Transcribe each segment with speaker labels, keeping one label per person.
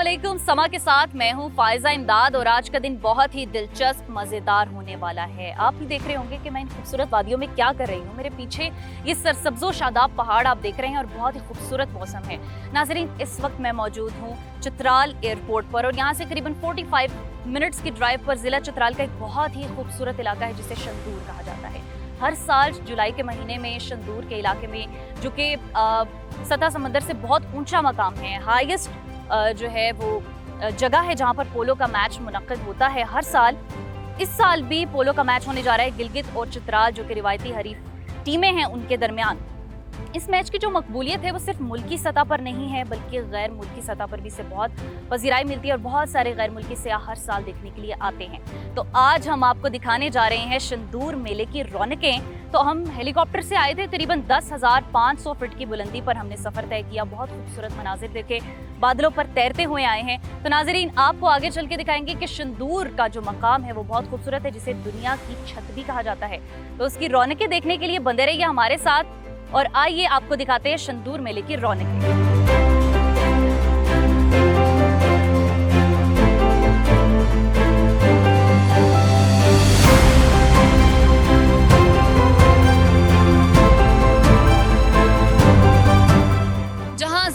Speaker 1: अस्सलामुअलैकुम। समा के साथ मैं हूं फायजा इमदाद और आज का दिन बहुत ही दिलचस्प मज़ेदार होने वाला है। आप भी देख रहे होंगे कि मैं इन खूबसूरत वादियों में क्या कर रही हूं। मेरे पीछे ये सरसब्जो शादाब पहाड़ आप देख रहे हैं और बहुत ही खूबसूरत मौसम है। नाज़रीन, इस वक्त मैं मौजूद हूँ चित्राल एयरपोर्ट पर और यहाँ से करीबन 45 मिनट्स की ड्राइव पर ज़िला चित्राल का एक बहुत ही खूबसूरत इलाका है जिसे शंदूर कहा जाता है। हर साल जुलाई के महीने में शंदूर के इलाके में, जो कि सतह समंदर से बहुत ऊंचा मकाम है, हाईएस्ट जो है वो जगह है जहां पर पोलो का मैच मुनक्किद होता है हर साल। इस साल भी पोलो का मैच होने जा रहा है गिलगित और चित्राल, जो कि रिवायती हरीफ टीमें हैं, उनके दरमियान। इस मैच की जो मकबूलियत है वो सिर्फ मुल्की सतह पर नहीं है बल्कि गैर मुल्की सतह पर भी इसे बहुत पजीराई मिलती है और बहुत सारे गैर मुल्की सयाह हर साल देखने के लिए आते हैं। तो आज हम आपको दिखाने जा रहे हैं शंदूर मेले की रौनकें। तो हम हेलीकॉप्टर से आए थे, करीबन 10,500 फीट की बुलंदी पर हमने सफ़र तय किया। बहुत खूबसूरत मनाजिर देखे, बादलों पर तैरते हुए आए हैं। तो नाजरीन, आपको आगे चल के दिखाएंगे कि शंदूर का जो मकाम है वो बहुत खूबसूरत है, जिसे दुनिया की छत भी कहा जाता है। तो उसकी रौनकें देखने के लिए बंधे रहिए हमारे साथ और आइए आपको दिखाते हैं शंदूर मेले की रौनकें।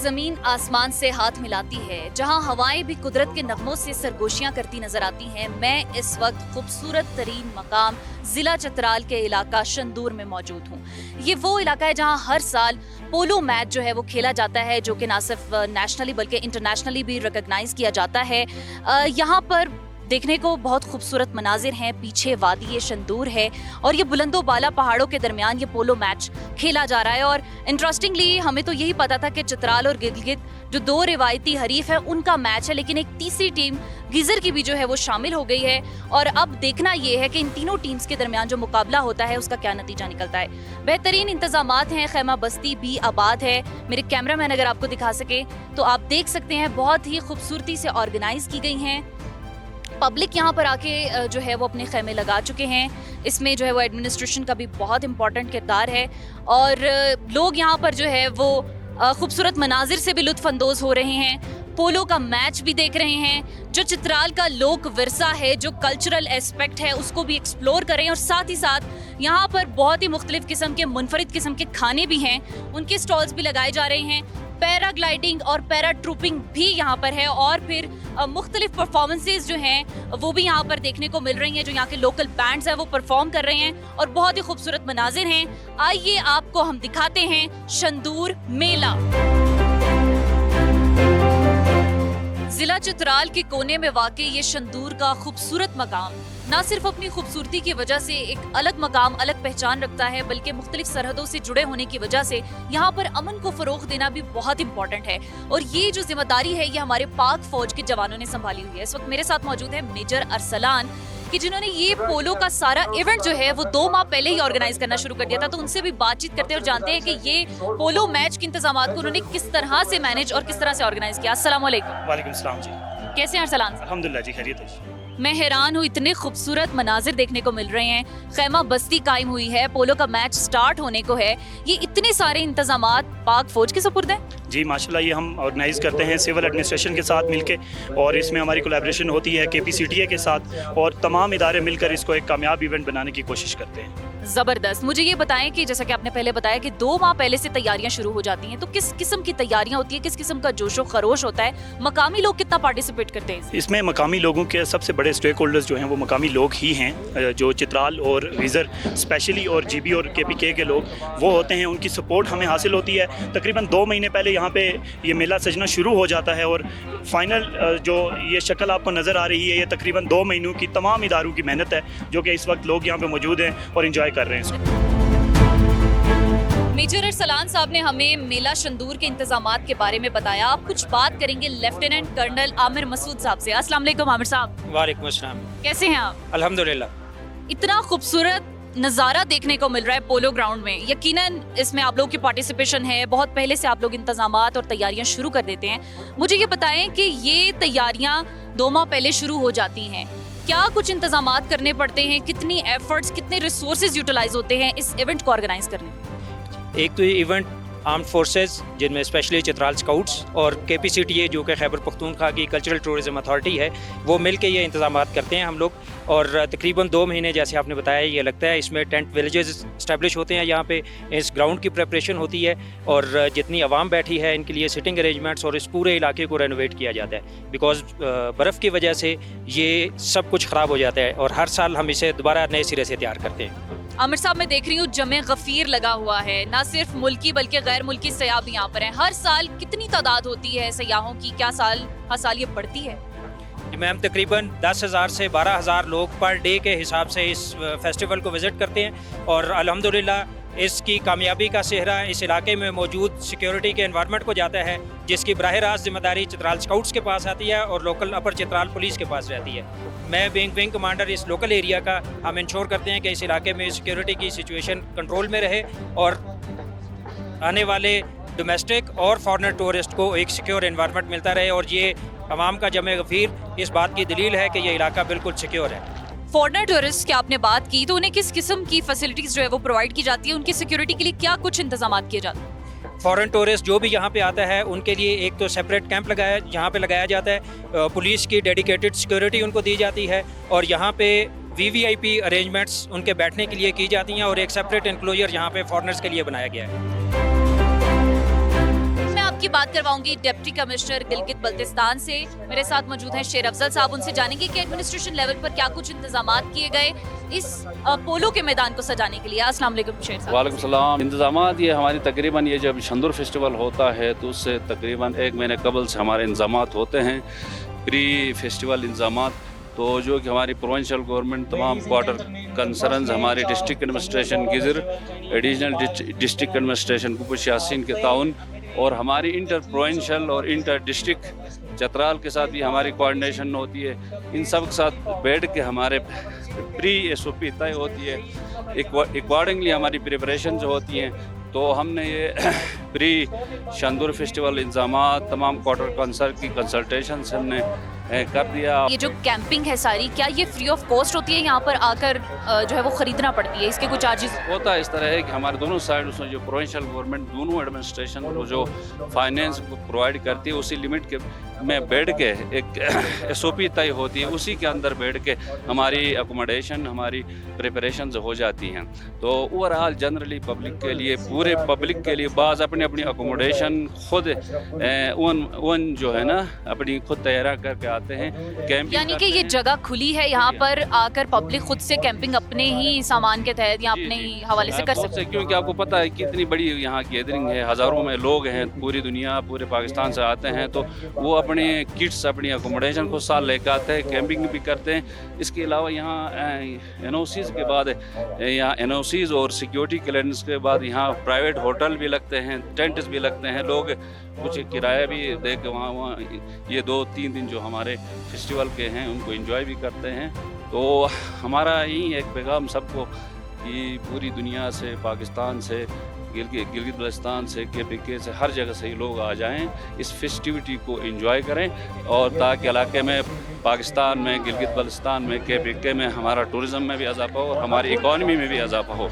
Speaker 1: जमीन आसमान से हाथ मिलाती है, जहां हवाएं भी कुदरत के नगमों से सरगोशियां करती नजर आती हैं, मैं इस वक्त खूबसूरत तरीन मकाम जिला चित्राल के इलाका शंदूर में मौजूद हूं। ये वो इलाका है जहां हर साल पोलो मैच जो है वो खेला जाता है, जो कि ना सिर्फ नेशनली बल्कि इंटरनेशनली भी रिकॉग्नाइज किया जाता है। यहाँ पर देखने को बहुत खूबसूरत मनाजिर हैं। पीछे वादी ये शंदूर है और ये बुलंदो बाला पहाड़ों के दरमियान ये पोलो मैच खेला जा रहा है। और इंटरेस्टिंगली हमें तो यही पता था कि चित्राल और गिलगित जो दो रिवायती हरीफ है उनका मैच है, लेकिन एक तीसरी टीम गिजर की भी जो है वो शामिल हो गई है। और अब देखना ये है कि इन तीनों टीम्स के दरमियान जो मुकाबला होता है उसका क्या नतीजा निकलता है। बेहतरीन इंतजामात हैं, खैमा बस्ती भी आबाद है। मेरे कैमरामैन अगर आपको दिखा सके तो आप देख सकते हैं, बहुत ही खूबसूरती से ऑर्गेनाइज की गई हैं। पब्लिक यहाँ पर आके जो है वो अपने खेमे लगा चुके हैं। इसमें जो है वो एडमिनिस्ट्रेशन का भी बहुत इंपॉर्टेंट किरदार है और लोग यहाँ पर जो है वो खूबसूरत मनाजिर से भी लुत्फ अंदोज हो रहे हैं। पोलो का मैच भी देख रहे हैं। जो चित्राल का लोक विरसा है, जो कल्चरल एस्पेक्ट है, उसको भी एक्सप्लोर करें। और साथ ही साथ यहाँ पर बहुत ही मुख्तलिफ किस्म के मुनफरिद किस्म के खाने भी हैं, उनके स्टॉल्स भी लगाए जा रहे हैं। पैराग्लाइडिंग और पैरा ट्रूपिंग भी यहाँ पर है और फिर मुख्तलिफ परफॉर्मेंसेज जो हैं वो भी यहाँ पर देखने को मिल रही हैं। जो यहाँ के लोकल बैंड्स हैं वो परफॉर्म कर रहे हैं और बहुत ही खूबसूरत मनाजिर हैं। आइए आपको हम दिखाते हैं शंदूर मेला। जिला चित्राल के कोने में वाक़ई ये शंदूर का खूबसूरत मकाम ना सिर्फ अपनी खूबसूरती की वजह से एक अलग मकाम, अलग पहचान रखता है, बल्कि मुख्तलिफ सरहदों से जुड़े होने की वजह से यहाँ पर अमन को फ़रोग़ देना भी बहुत इंपॉर्टेंट है। और ये जो जिम्मेदारी है ये हमारे पाक फौज के जवानों ने संभाली हुई है। इस वक्त मेरे साथ मौजूद है मेजर अरसलान, कि जिन्होंने ये पोलो का सारा इवेंट जो है वो 2 माह पहले ही ऑर्गेनाइज करना शुरू कर दिया था। तो उनसे भी बातचीत करते हैं और जानते हैं कि ये पोलो मैच के इंतजामात को उन्होंने किस तरह से मैनेज और किस तरह से ऑर्गेनाइज किया। अस्सलाम वालेकुम।
Speaker 2: वालेकुम सलाम जी,
Speaker 1: कैसे हैं अरसलान?
Speaker 2: अल्हम्दुलिल्लाह जी, खैरियत है।
Speaker 1: मैं हैरान हूँ, इतने खूबसूरत मनाजिर देखने को मिल रहे हैं। खैमा बस्ती कायम हुई है, पोलो का मैच स्टार्ट होने को है। ये इतने सारे इंतजामात पाक फौज के सुपुर्द हैं?
Speaker 2: जी माशाल्लाह, ये हम ऑर्गेनाइज़ करते हैं सिविल एडमिनिस्ट्रेशन के साथ मिलके और इसमें हमारी कोलैबोरेशन होती है KPCTA के साथ और तमाम इदारे मिलकर इसको एक कामयाब इवेंट बनाने की कोशिश करते हैं।
Speaker 1: ज़बरदस्त। मुझे ये बताएं कि जैसा कि आपने पहले बताया कि 2 माह पहले से तैयारियां शुरू हो जाती हैं, तो किस किस्म की तैयारियां होती है, किस किस्म का जोशो खरोश होता है, मकामी लोग कितना पार्टिसिपेट करते हैं?
Speaker 2: इसमें मकामी लोगों के सबसे बड़े स्टेक होल्डर्स जो हैं वो मकामी लोग ही हैं। जो चित्राल और गिजर स्पेशली और GB और KPK के लोग वो होते हैं, उनकी सपोर्ट हमें हासिल होती है। तकरीबन 2 महीने पहले यहाँ पे ये मेला सजना शुरू हो जाता है और फाइनल जो ये शक्ल आपको नज़र आ रही है ये तकरीबन 2 महीनों की तमाम इदारों की मेहनत है, जो कि इस वक्त लोग यहाँ पे मौजूद हैं और इंजॉय कर रहे हैं इसको।
Speaker 1: मेजर अरसलान साहब ने हमें मेला शंदूर के इंतजामात के बारे में बताया। आप कुछ बात करेंगे लेफ्टिनेंट कर्नल आमिर मसूद साहब से। अस्सलाम वालेकुम आमिर साहब।
Speaker 3: वालेकुम अस्सलाम।
Speaker 1: कैसे हैं आप?
Speaker 3: अल्हम्दुलिल्लाह।
Speaker 1: इतना खूबसूरत नज़ारा देखने को मिल रहा है पोलो ग्राउंड में। यकीनन इसमें आप लोगों की पार्टिसिपेशन है, बहुत पहले से आप लोग इंतजामात और तैयारियां शुरू कर देते हैं। मुझे ये बताएं कि ये तैयारियां 2 माह पहले शुरू हो जाती हैं, क्या कुछ इंतजामात करने पड़ते हैं, कितनी एफर्ट्स, कितने रिसोर्सेज यूटिलाइज होते हैं इस इवेंट को ऑर्गेनाइज करने में?
Speaker 3: एक तो ये इवेंट आर्म्ड फोर्सेस जिनमें स्पेशली चित्राल स्काउट्स और KPCTA जो कि खैबर पख्तूनख्वा की कल्चरल टूरिज़म अथॉरिटी है, वो मिल के ये इंतज़ाम करते हैं हम लोग। और तकरीबन 2 महीने जैसे आपने बताया ये लगता है, इसमें टेंट विलेजेस इस्टेब्लिश होते हैं यहाँ पे, इस ग्राउंड की प्रिपरेशन होती है और जितनी आवाम बैठी है इनके लिए सिटिंग अरेंजमेंट्स और इस पूरे इलाके को रेनोवेट किया जाता है। बिकॉज बर्फ़ की वजह से ये सब कुछ ख़राब हो जाता है और हर साल हम इसे दोबारा नए सिरे से तैयार करते हैं।
Speaker 1: आमिर साहब, मैं देख रही हूँ जमे गफीर लगा हुआ है, ना सिर्फ मुल्की बल्कि गैर मुल्की सयाह भी यहाँ पर हैं। हर साल कितनी तादाद होती है सयाहों की? क्या हर साल ये बढ़ती है?
Speaker 3: मैम तकरीबन 10,000 से 12,000 लोग पर डे के हिसाब से इस फेस्टिवल को विज़िट करते हैं और अल्हम्दुलिल्लाह इसकी कामयाबी का सेहरा इस इलाके में मौजूद सिक्योरिटी के एनवायरनमेंट को जाता है, जिसकी बराह रास्त जिम्मेदारी चित्राल स्काउट्स के पास आती है और लोकल अपर चित्राल पुलिस के पास रहती है। मैं विंग कमांडर इस लोकल एरिया का, हम इंश्योर करते हैं कि इस इलाके में सिक्योरिटी की सिचुएशन कंट्रोल में रहे और आने वाले डोमेस्टिक और फॉरेनर टूरिस्ट को एक सिक्योर एनवायरनमेंट मिलता रहे। और ये अवाम का जमे गफीर इस बात की दलील है कि ये इलाका बिल्कुल सिक्योर है।
Speaker 1: फॉरेनर टूरिस्ट की आपने बात की, तो उन्हें किस किस्म की फैसिलिटीज़ जो है वो प्रोवाइड की जाती है? उनकी सिक्योरिटी के लिए क्या कुछ इंतजाम किए जाते हैं?
Speaker 3: फॉरेन टूरिस्ट जो भी यहाँ पे आता है उनके लिए एक तो सेपरेट कैंप यहाँ पे लगाया जाता है, पुलिस की डेडिकेटेड सिक्योरिटी उनको दी जाती है और यहाँ पे VVIP अरेंजमेंट्स उनके बैठने के लिए की जाती हैं और एक सेपरेट इंक्लोजर यहाँ पे फॉरेनर्स के लिए बनाया गया है।
Speaker 1: की बात करवाऊंगी डिप्टी कमिश्नर गिलगित बल्तिस्तान से। मेरे साथ मौजूद हैं शेर अफजल साहब, उनसे जानेंगे कि एडमिनिस्ट्रेशन लेवल पर क्या कुछ इंतजामात किए गए इस पोलो के मैदान को सजाने के लिए। अस्सलाम वालेकुम शेर साहब।
Speaker 4: वालेकुम सलाम। इंतजामात ये हमारी तकरीबन ये जब शंदूर फेस्टिवल होता है तो उससे तकरीबन 1 महीने कबल से हमारे इंतजामात होते हैं, प्री फेस्टिवल इंतजामात। तो जो कि हमारी प्रोविंशियल गवर्नमेंट तमाम क्वार्टर कंसर्न्स, हमारी district administration Ghizer, additional district administration Gupis Yasin के ताउन और हमारी इंटर प्रोविंशियल और इंटर डिस्ट्रिक्ट चतराल के साथ भी हमारी कोऑर्डिनेशन होती है। इन सब के साथ बैठ के हमारे प्री SOP तय होती है, अकॉर्डिंगली हमारी प्रिपरेशन जो होती हैं। तो हमने ये प्री शंदूर फेस्टिवल इंतजामात तमाम क्वार्टर कंसर्न की कंसल्टेशन से हमने कर दिया।
Speaker 1: ये जो कैंपिंग है सारी, क्या ये फ्री ऑफ कॉस्ट होती है? यहाँ पर आकर जो है वो खरीदना पड़ती है? इसके कुछ चार्जेस
Speaker 4: होता है? इस तरह है कि हमारे दोनों साइड उसमें जो प्रोविंशियल गवर्नमेंट दोनों एडमिनिस्ट्रेशन को जो फाइनेंस प्रोवाइड करती है उसी लिमिट के में बैठ के एक SOP तय होती है, उसी के अंदर बैठ के हमारी अकोमोडेशन, हमारी प्रिपरेशन हो जाती हैं। तो ओवरऑल जनरली पब्लिक के लिए, पूरे पब्लिक के लिए बाज़ अपनी अपनी अकोमोडेशन खुद वन जो है ना अपनी खुद तैयार करके आते हैं। कैंपिंग
Speaker 1: यानी कि ये जगह खुली है, यहाँ पर आकर पब्लिक खुद से कैंपिंग अपने ही सामान के तहत या अपने ही हवाले से कर सकते हैं।
Speaker 4: क्योंकि आपको पता है कितनी बड़ी यहाँ गैदरिंग है, हज़ारों में लोग हैं, पूरी दुनिया पूरे पाकिस्तान से आते हैं। तो वो अपने किट्स, अपनी अकोमोडेशन को साथ लेकर आते हैं, कैंपिंग भी करते हैं। इसके अलावा यहाँ NOCs के बाद, यहाँ NOCs और सिक्योरिटी क्लियरेंस के बाद यहाँ प्राइवेट होटल भी लगते हैं, टेंट्स भी लगते हैं। लोग कुछ किराया भी दे के वहाँ ये 2-3 दिन जो हमारे फेस्टिवल के हैं उनको एंजॉय भी करते हैं। तो हमारा यही एक पैगाम सबको कि पूरी दुनिया से, पाकिस्तान से, गिलगित बल्तिस्तान से, KPK से, हर जगह से ही लोग आ जाएं, इस फेस्टिविटी को एंजॉय करें और ताकि इलाके में, पाकिस्तान में, गिलगित बल्तिस्तान में, KPK में हमारा टूरिज़्म में भी इजाफा हो और हमारी इकॉनमी में भी इजाफा हो।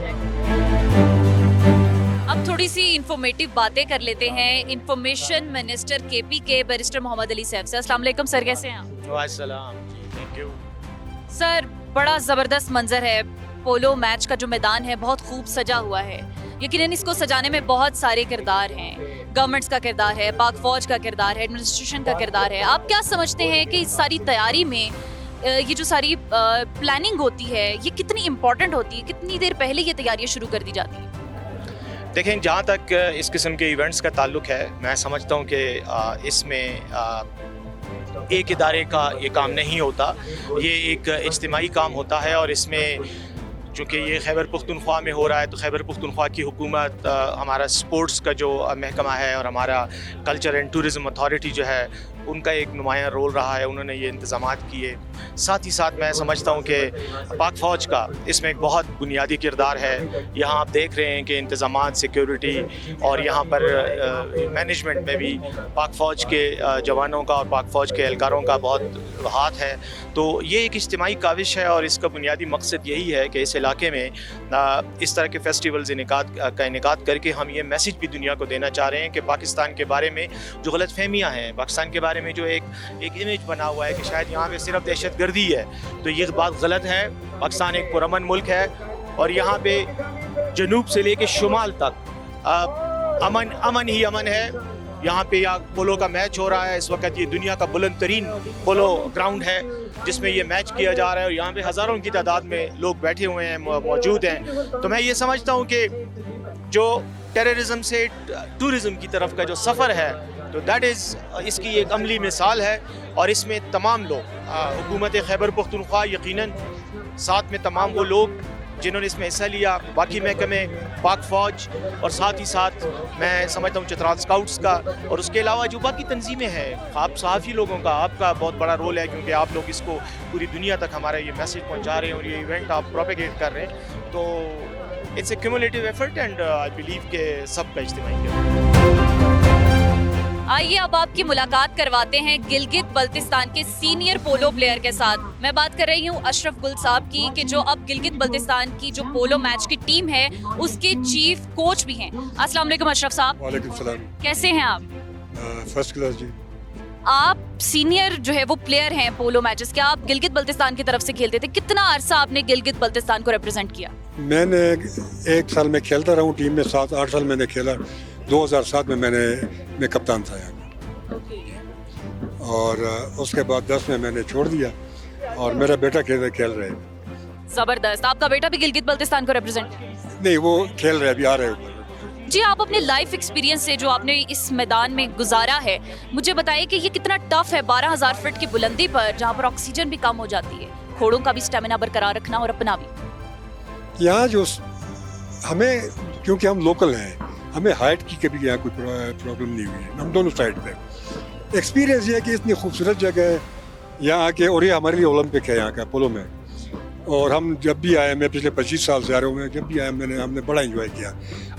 Speaker 1: अब थोड़ी सी इंफॉर्मेटिव बातें कर लेते हैं। Information minister KPK barrister Mohammad Ali Saif से। अस्सलाम वालेकुम सर, कैसे हैं आप?
Speaker 5: वालेकुम, थैंक यू
Speaker 1: सर, बड़ा ज़बरदस्त मंजर है। पोलो मैच का जो मैदान है बहुत खूब सजा हुआ है। यकीनन इसको सजाने में बहुत सारे किरदार हैं, गवर्नमेंट्स का किरदार है, पाक फौज का किरदार है, एडमिनिस्ट्रेशन का किरदार है। आप क्या समझते हैं कि इस सारी तैयारी में ये जो सारी प्लानिंग होती है ये कितनी इम्पोर्टेंट होती है? कितनी देर पहले ये तैयारियां शुरू कर दी जाती हैं?
Speaker 5: देखें, जहाँ तक इस किस्म के इवेंट्स का ताल्लुक है, मैं समझता हूँ कि इसमें एक इदारे का ये काम नहीं होता, ये एक इज्तिमाई काम होता है। और इसमें चूँकि ये खैबर पख्तूनख्वा में हो रहा है तो खैबर पख्तूनख्वा की हुकूमत, हमारा स्पोर्ट्स का जो महकमा है और हमारा कल्चर एंड टूरिज़म अथॉरिटी जो है उनका एक नुमायाँ रोल रहा है, उन्होंने ये इंतज़ामात किए। साथ ही साथ मैं समझता हूँ कि पाक फ़ौज का इसमें एक बहुत बुनियादी किरदार है। यहाँ आप देख रहे हैं कि इंतज़ामात, सिक्योरिटी और यहाँ पर मैनेजमेंट में भी पाक फ़ौज के जवानों का और पाक फ़ौज के एहलकारों का बहुत हाथ है। तो ये एक इज्तिमाई काविश है और इसका बुनियादी मकसद यही है कि इस इलाके में इस तरह के फेस्टिवल्स का इनेकाद करके हम ये मैसेज भी दुनिया को देना चाह रहे हैं कि पाकिस्तान के बारे में जो गलतफहमियाँ हैं, पाकिस्तान के बारे में जो एक इमेज बना हुआ है कि शायद यहाँ पे सिर्फ दहशतगर्दी है, तो ये बात गलत है। पाकिस्तान एक पुरअमन मुल्क है और यहाँ पे जनूब से लेके शुमाल तक अमन ही अमन है। यहाँ पे पोलो का मैच हो रहा है इस वक्त। ये दुनिया का बुलंद तरीन पोलो ग्राउंड है जिसमें ये मैच किया जा रहा है और यहाँ पे हज़ारों की तादाद में लोग बैठे हुए हैं, मौजूद हैं। तो मैं ये समझता हूँ कि जो टेररिज्म से टूरिज़म की तरफ का जो सफ़र है, तो दैट इज़ इसकी एक अमली मिसाल है। और इसमें तमाम लोग, हुकूमत खैबर पख्तूनख्वा यकीनन, साथ में तमाम वो लोग जिन्होंने इसमें हिस्सा लिया, बाकी महकमे, पाक फ़ौज और साथ ही साथ मैं समझता हूँ चित्राल स्काउट्स का, और उसके अलावा जो बाकी तंजीमें हैं, आप सहाफ़ी लोगों का, आपका बहुत बड़ा रोल है क्योंकि आप लोग इसको पूरी दुनिया तक हमारा ये मैसेज पहुँचा रहे हैं और ये इवेंट आप प्रोपेगेट कर रहे हैं। तो it's a cumulative effort and I believe के सबका इज्तिमाई है।
Speaker 1: आइए अब आपकी मुलाकात करवाते हैं गिलगित बल्तिस्तान के सीनियर पोलो प्लेयर के साथ। मैं बात कर रही हूँ अशरफ गुल साहब की, कि जो अब गिलगित बल्तिस्तान की जो पोलो मैच की टीम है उसके चीफ कोच भी हैं। अस्सलाम वालेकुम अशरफ साहब।
Speaker 6: वालेकुम सलाम।
Speaker 1: कैसे हैं आप?
Speaker 6: फर्स्ट क्लास जी।
Speaker 1: आप सीनियर जो है वो प्लेयर हैं पोलो मैचेस के, आप गिलगित बल्तिस्तान की तरफ से खेलते थे। कितना अरसा आपने गिलगित बल्तिस्तान को रिप्रेजेंट किया?
Speaker 6: मैंने 1 साल में खेलता रहा हूँ टीम में, 7-8 साल मैंने खेला। 2007 में मैं कप्तान था यहाँ और उसके बाद 10 में मैंने छोड़ दिया और मेरा बेटा खेल रहे हैं।
Speaker 1: जबरदस्त। आपका बेटा भी गिलगित बल्तिस्तान को रिप्रेजेंट?
Speaker 6: नहीं, वो खेल रहे, अभी आ रहे ऊपर।
Speaker 1: जी, आप अपने लाइफ एक्सपीरियंस से जो आपने इस मैदान में गुजारा है, मुझे बताइए कि ये कितना टफ है 12,000 फीट की बुलंदी पर, जहाँ पर ऑक्सीजन भी कम हो जाती है, घोड़ों का भी स्टेमिना बरकरार रखना और अपना भी।
Speaker 6: यहाँ जो हमें, क्योंकि हम लोकल हैं, हमें हाइट की कभी यहाँ कोई प्रॉब्लम नहीं हुई है, हम दोनों साइड पे। एक्सपीरियंस ये है कि इतनी खूबसूरत जगह है यहाँ आके, और ये हमारे लिए ओलंपिक है यहाँ का पोलो में। और हम जब भी आए, मैं पिछले 25 साल से आ रहा हूँ, जब भी आए हमने बड़ा एंजॉय किया।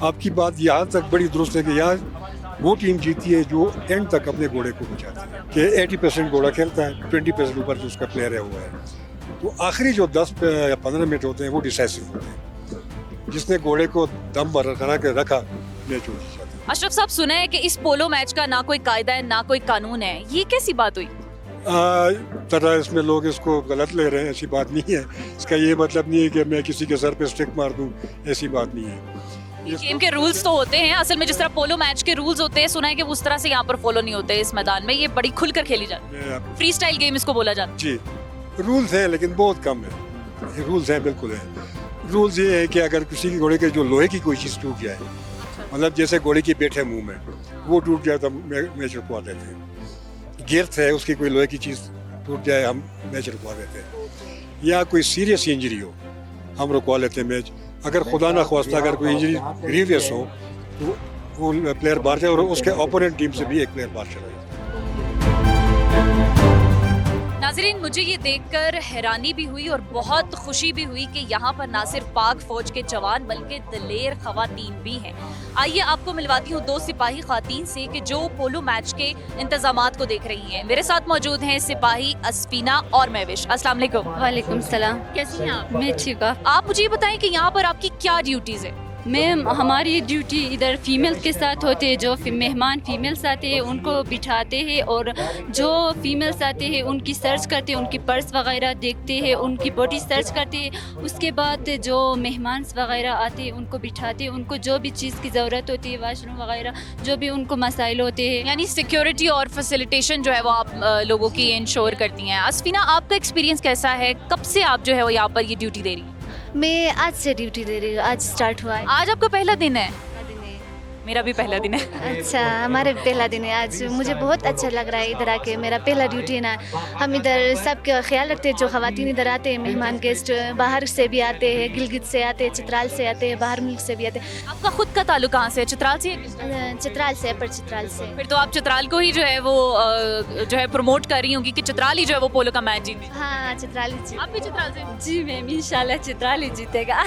Speaker 6: आपकी बात यहाँ तक बड़ी दुरुस्त है कि यहाँ वो टीम जीती है जो एंड तक अपने घोड़े को बचाती है, कि 80% घोड़ा खेलता है, 20% ऊपर जो उसका प्लेयर है हुआ है। तो आखिरी जो 10 या 15 मिनट होते हैं वो डिसाइसिव होते हैं। जिसने घोड़े को दम बरकरार के रखा, मैच हो जाता है।
Speaker 1: अशरफ साहब, सुना है कि इस पोलो मैच का ना कोई कायदा है ना कोई कानून है, ये कैसी बात हुई?
Speaker 6: तरह इसमें लोग इसको गलत ले रहे हैं, ऐसी बात नहीं है। इसका ये मतलब नहीं है कि मैं किसी के सर पे स्टिक मार दूं, ऐसी बात नहीं है।
Speaker 1: गेम के रूल्स तो होते हैं, असल में जिस तरह पोलो मैच के रूल्स होते हैं, सुना है कि उस तरह से यहाँ पर फॉलो नहीं होते इस मैदान में। ये बड़ी खुलकर खेली जाती है, फ्री स्टाइल गेम इसको बोला जाता है।
Speaker 6: जी, रूल्स हैं लेकिन बहुत कम है। रूल्स हैं, बिल्कुल है। रूल्स ये है कि अगर किसी के घोड़े के जो लोहे की कोई चीज़ टूट जाए, मतलब जैसे घोड़े की पेट है मुंह में, वो टूट जाए तो मैच रुकवा देते हैं। गिर्थ है, उसकी कोई लोहे की चीज़ टूट जाए, हम मैच रुकवा देते हैं। या कोई सीरियस इंजरी हो, हम रुकवा लेते हैं मैच। अगर खुदा ना ख्वास्ता अगर कोई इंजरी ग्रीवियस हो तो वो प्लेयर बाहर जाए और उसके ओपोनेंट टीम से भी एक प्लेयर बाहर चला जाए।
Speaker 1: नाज़रीन, मुझे ये देखकर हैरानी भी हुई और बहुत खुशी भी हुई कि यहाँ पर ना सिर्फ पाक फौज के जवान बल्कि दलेर खवातीन भी हैं। आइए आपको मिलवाती हूँ 2 सिपाही खातीन से कि जो पोलो मैच के इंतजामात को देख रही हैं। मेरे साथ मौजूद हैं सिपाही अस्फीना और महविश। अस्सलाम वालेकुम।
Speaker 7: वालेकुम सलाम।
Speaker 1: कैसी हैं आप?
Speaker 7: मैं ठीक हूँ।
Speaker 1: आप मुझे ये बताएं कि यहाँ पर आपकी क्या ड्यूटीज़ है?
Speaker 7: मैम, हमारी ड्यूटी इधर फीमेल के साथ होते हैं। जो मेहमान फीमेल्स आते हैं उनको बिठाते हैं और जो फीमेल्स आते हैं उनकी सर्च करते हैं, उनकी पर्स वगैरह देखते हैं, उनकी बॉडी सर्च करते हैं। उसके बाद जो मेहमान वगैरह आते हैं उनको बिठाते हैं, उनको जो भी चीज़ की ज़रूरत होती है, वाशरूम वगैरह जो भी उनको मसाइल होते हैं,
Speaker 1: यानी सिक्योरिटी और फैसिलिटेशन जो है वो आप लोगों की इंश्योर करती हैं। अस्फीना, आपका एक्सपीरियंस कैसा है? कब से आप जो है वो यहाँ पर ये ड्यूटी दे रही हैं?
Speaker 8: मैं आज से ड्यूटी दे रही हूँ, आज स्टार्ट हुआ है।
Speaker 1: आज आपका पहला दिन है? मेरा भी पहला दिन है।
Speaker 8: अच्छा, हमारे भी पहला दिन है आज। मुझे बहुत अच्छा लग रहा है इधर आके। मेरा पहला ड्यूटी है ना। हम इधर सबका ख्याल रखते हैं, जो ख़वातीन इधर आते हैं, मेहमान गेस्ट बाहर से भी आते हैं, गिलगित से आते हैं, चित्राल से आते हैं, बाहर मुल्क से भी आते हैं।
Speaker 1: आपका खुद का ताल्लुक कहाँ से है, चित्राल से?
Speaker 8: चित्राल से, अपर चित्राल से।
Speaker 1: फिर तो आप चित्राल को ही जो है वो जो है प्रमोट कर रही होंगी कि चित्राल ही जो है वो पोलो का मैच जीते।
Speaker 8: हाँ, चित्राल ही।
Speaker 1: आप भी चित्राल से?
Speaker 7: जी मैम, इंशाल्लाह चित्राल ही जीतेगा।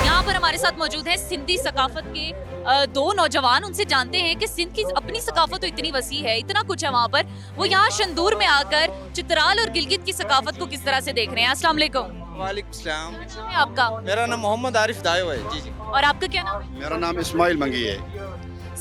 Speaker 1: यहाँ पर हमारे साथ मौजूद है सिंधी सकाफत के दो नौजवान। उनसे जानते हैं कि सिंध की अपनी सकाफत तो इतनी वसी है, इतना कुछ है वहाँ पर, वो यहाँ शंदूर में आकर चित्राल और गिलगित की सकाफत को किस तरह से देख रहे हैं। अस्सलाम वालेकुम।
Speaker 9: वालेकुम सलाम।
Speaker 1: नाम है आपका?
Speaker 9: मेरा नाम मोहम्मद आरिफ दायो है। जी जी।
Speaker 1: और आपका क्या नाम है?
Speaker 10: मेरा नाम इस्माइल मंगी है।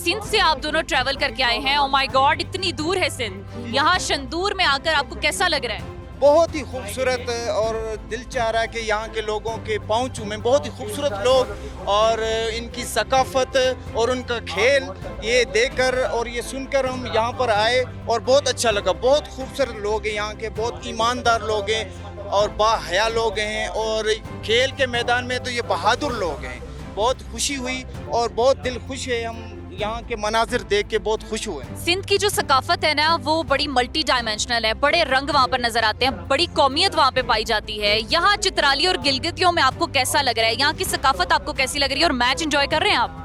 Speaker 1: सिंध से आप दोनों ट्रैवल करके आए हैं। ओ माय गॉड, इतनी दूर है सिंध। यहाँ शंदूर में आकर आपको कैसा लग रहा है?
Speaker 9: बहुत ही खूबसूरत और दिल चाह रहा है कि यहाँ के लोगों के पहुँचूँ में। बहुत ही खूबसूरत लोग और इनकी सकाफत और उनका खेल ये देखकर और ये सुनकर हम यहाँ पर आए और बहुत अच्छा लगा। बहुत खूबसूरत लोग हैं यहाँ के, बहुत ईमानदार लोग हैं और बाहया लोग हैं, और खेल के मैदान में तो ये बहादुर लोग हैं। बहुत खुशी हुई और बहुत दिल खुश है। हम यहाँ के मनाजिर देख के बहुत खुश हुए।
Speaker 1: सिंध की जो सकाफत है ना, वो बड़ी मल्टी डायमेंशनल है। बड़े रंग वहाँ पर नजर आते हैं, बड़ी कौमियत वहाँ पे पाई जाती है। यहाँ चित्राली और गिलगितियों में आपको कैसा लग रहा है? यहाँ की सकाफत आपको कैसी लग रही है और मैच एंजॉय कर रहे हैं आप?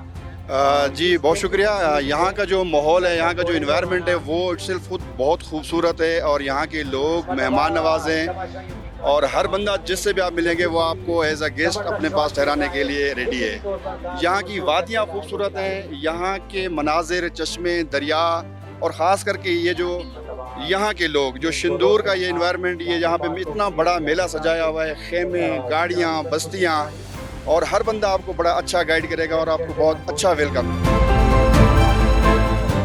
Speaker 10: जी बहुत शुक्रिया। यहाँ का जो माहौल है, यहाँ का जो इन्वायरमेंट है, वो सिर्फ खुद बहुत खूबसूरत है और यहाँ के लोग मेहमान नवाज हैं और हर बंदा जिससे भी आप मिलेंगे वो आपको एज अ गेस्ट अपने पास ठहराने के लिए रेडी है। यहाँ की वादियाँ खूबसूरत हैं, यहाँ के मनाजिर, चश्मे, दरिया और ख़ास करके ये जो यहाँ के लोग, जो शंदूर का ये इन्वायरमेंट, ये यहाँ पे इतना बड़ा मेला सजाया हुआ है, खेमे, गाड़ियाँ, बस्तियाँ, और हर बंदा आपको बड़ा अच्छा गाइड करेगा और आपको बहुत अच्छा वेलकम।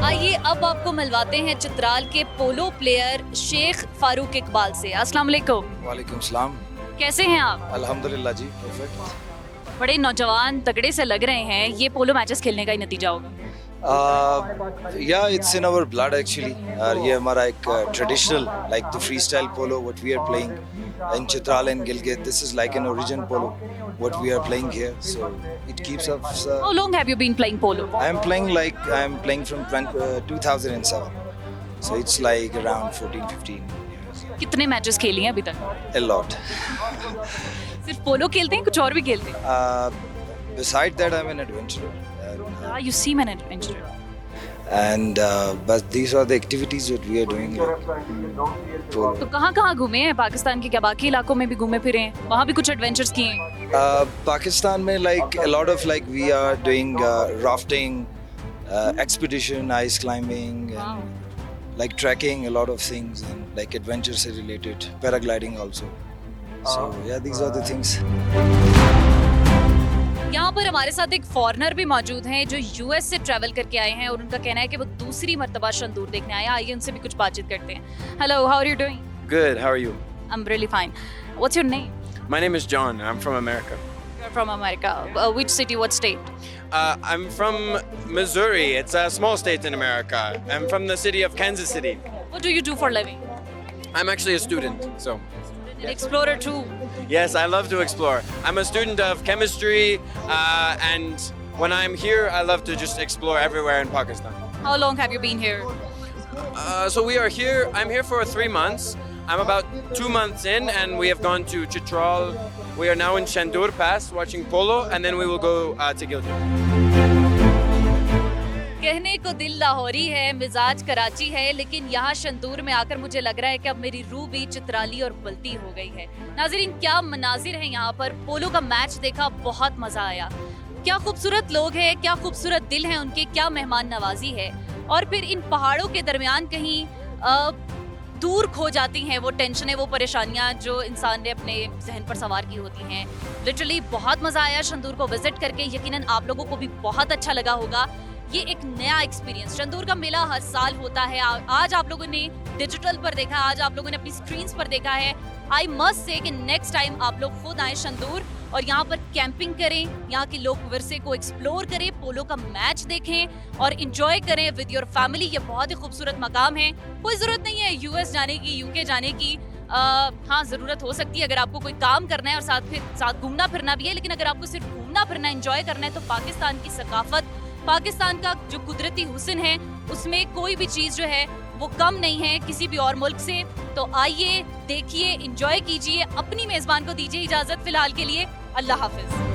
Speaker 1: आइए अब आपको मिलवाते हैं चित्राल के पोलो प्लेयर शेख फारूक इकबाल से। अस्सलाम वालेकुम।
Speaker 11: वालेकुम सलाम।
Speaker 1: कैसे हैं आप?
Speaker 11: अल्हम्दुलिल्लाह जी, परफेक्ट।
Speaker 1: बड़े नौजवान तगड़े से लग रहे हैं, ये पोलो मैचेस खेलने का ही नतीजा होगा।
Speaker 11: या it's in our blood actually. ये हमारा एक traditional like the free style polo what we are playing in Chitral and Gilgit, this is like an origin polo what we are playing here, so it keeps us
Speaker 1: How long have you been playing polo?
Speaker 11: I am playing from 2007, so it's like around 14-15 years.
Speaker 1: कितने matches खेली हैं अभी तक?
Speaker 11: A lot.
Speaker 1: सिर्फ पोलो खेलते हैं, कुछ और भी खेलते हैं?
Speaker 11: Besides that, I'm an adventurer.
Speaker 1: You seem an adventurer.
Speaker 11: And but these are the activities that we are doing.
Speaker 1: तो कहाँ घूमे हैं? पाकिस्तान के क्या बाकी इलाकों में भी घूमे फिरे हैं? वहाँ भी कुछ एडवेंचर्स किए हैं?
Speaker 11: Pakistan में like a lot of like we are doing rafting, expedition, ice climbing, and like trekking, a lot of things, and like adventure से related, paragliding also. So yeah, these are the things.
Speaker 1: यहाँ पर हमारे साथ एक foreigner भी मौजूद हैं जो यूएस से ट्रैवल करके आए हैं और उनका कहना है कि वो दूसरी मर्तबा शंदूर देखने आए। आइए उनसे भी कुछ बातचीत करते हैं। Hello, how are you doing?
Speaker 12: Good, how are you?
Speaker 1: I'm really fine. What's your name?
Speaker 12: My name is John. I'm from America.
Speaker 1: You're from America. Which city, what state?
Speaker 12: I'm from Missouri. It's a small state in America. I'm from the city of Kansas City.
Speaker 1: What do you do for a living?
Speaker 12: I'm actually a student, so.
Speaker 1: An explorer too.
Speaker 12: Yes, I love to explore. I'm a student of chemistry, and when I'm here, I love to just explore everywhere in Pakistan.
Speaker 1: How long have you been here?
Speaker 12: So we are here. I'm here for 3 months. I'm about 2 months in, and we have gone to Chitral. We are now in Shandur Pass watching polo, and then we will go to Gilgit.
Speaker 1: कहने को दिल लाहौरी है, मिजाज कराची है, लेकिन यहाँ शंदूर में आकर मुझे लग रहा है कि अब मेरी रूह भी चित्राली और बलती हो गई है। नाज़रीन, क्या मनाजिर हैं यहाँ पर। पोलो का मैच देखा, बहुत मज़ा आया। क्या खूबसूरत लोग हैं, क्या खूबसूरत दिल हैं उनके, क्या मेहमान नवाजी है। और फिर इन पहाड़ों के दरमियान कहीं दूर खो जाती हैं वो टेंशनें, वो परेशानियाँ जो इंसान ने अपने जहन पर सवार की होती हैं। लिटरली बहुत मज़ा आया शंदूर को विजिट करके। यकीनन आप लोगों को भी बहुत अच्छा लगा होगा। ये एक नया एक्सपीरियंस। शंदूर का मेला हर साल होता है। आज आप लोगों ने डिजिटल पर देखा, आज आप लोगों ने अपनी स्क्रीन्स पर देखा है। आई मस्ट से कि नेक्स्ट टाइम आप लोग खुद आए शंदूर और यहाँ पर कैंपिंग करें, यहाँ के लोक विरसे को एक्सप्लोर करें, पोलो का मैच देखें और इंजॉय करें विद योर फैमिली। ये बहुत ही खूबसूरत मकाम है। कोई ज़रूरत नहीं है यूएस जाने की, यूके जाने की। हाँ, ज़रूरत हो सकती है अगर आपको कोई काम करना है और साथ घूमना फिरना भी है, लेकिन अगर आपको सिर्फ घूमना घूमना फिरना एंजॉय करना है तो पाकिस्तान की सकाफत, पाकिस्तान का जो कुदरती हुस्न है उसमें कोई भी चीज़ जो है वो कम नहीं है किसी भी और मुल्क से। तो आइए, देखिए, एंजॉय कीजिए। अपनी मेज़बान को दीजिए इजाज़त फिलहाल के लिए। अल्लाह हाफिज़।